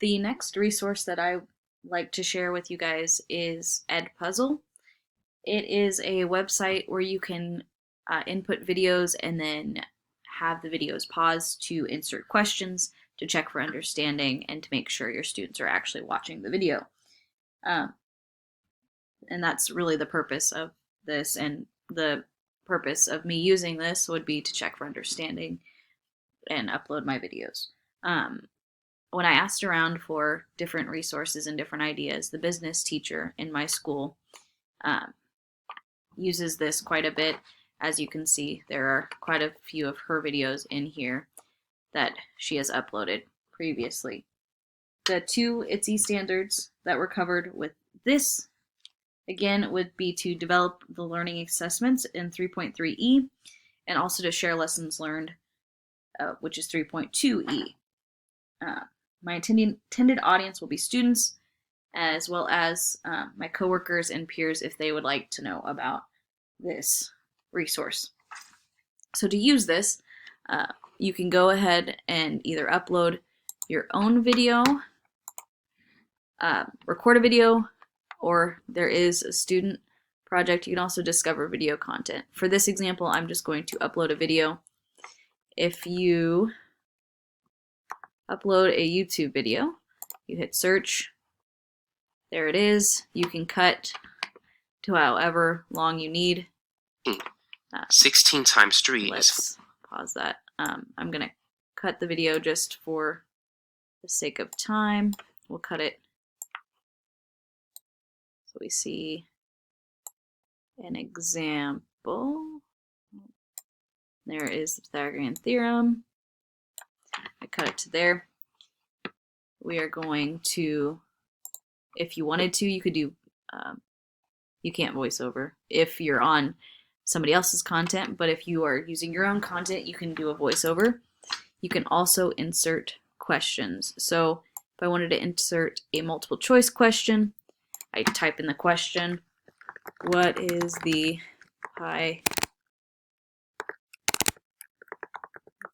The next resource that I like to share with you guys is EdPuzzle. It is a website where you can input videos and then have the videos pause to insert questions to check for understanding and to make sure your students are actually watching the video. And that's really the purpose of this, and the purpose of me using this would be to check for understanding and upload my videos. When I asked around for different resources and different ideas, the business teacher in my school uses this quite a bit. As you can see, there are quite a few of her videos in here that she has uploaded previously. The two ITSE standards that were covered with this, again, would be to develop the learning assessments in 3.3E, and also to share lessons learned, which is 3.2E. My intended audience will be students, as well as my coworkers and peers if they would like to know about this resource. So to use this, you can go ahead and either upload your own video, record a video, or there is a student project. You can also discover video content. For this example, I'm just going to upload a video. If you upload a YouTube video, you hit search, there it is. You can cut to however long you need. 16 times 3 Let's pause that. I'm going to cut the video just for the sake of time. We'll cut it so we see an example. There is the Pythagorean theorem. I cut it to there. We are going to, if you wanted to, you could do, you can't voice over if you're on somebody else's content, but if you are using your own content, you can do a voiceover. You can also insert questions. So if I wanted to insert a multiple choice question, I type in the question, what is the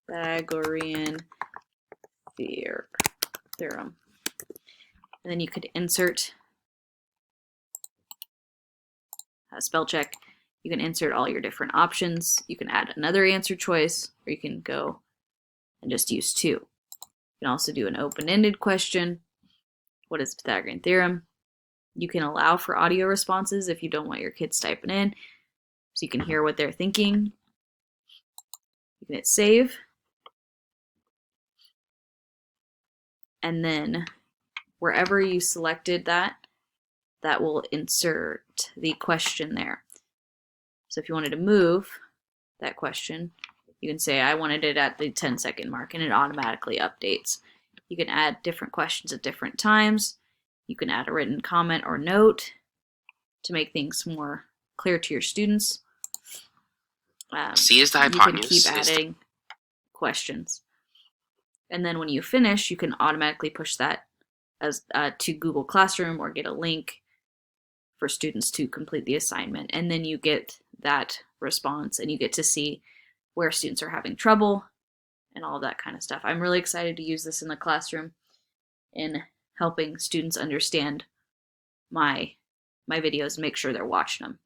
Pythagorean theorem? And then you could insert a spell check. You can insert all your different options. You can add another answer choice, or you can go and just use two. You can also do an open-ended question. What is the Pythagorean theorem? You can allow for audio responses if you don't want your kids typing in, so you can hear what they're thinking. You can hit save. And then wherever you selected that will insert the question there. So if you wanted to move that question, you can say, I wanted it at the 10-second mark, and it automatically updates. You can add different questions at different times. You can add a written comment or note to make things more clear to your students. C is the hypotenuse. You can keep adding questions. And then when you finish, you can automatically push that as to Google Classroom or get a link for students to complete the assignment. And then you get that response and you get to see where students are having trouble and all of that kind of stuff. I'm really excited to use this in the classroom in helping students understand my videos and make sure they're watching them.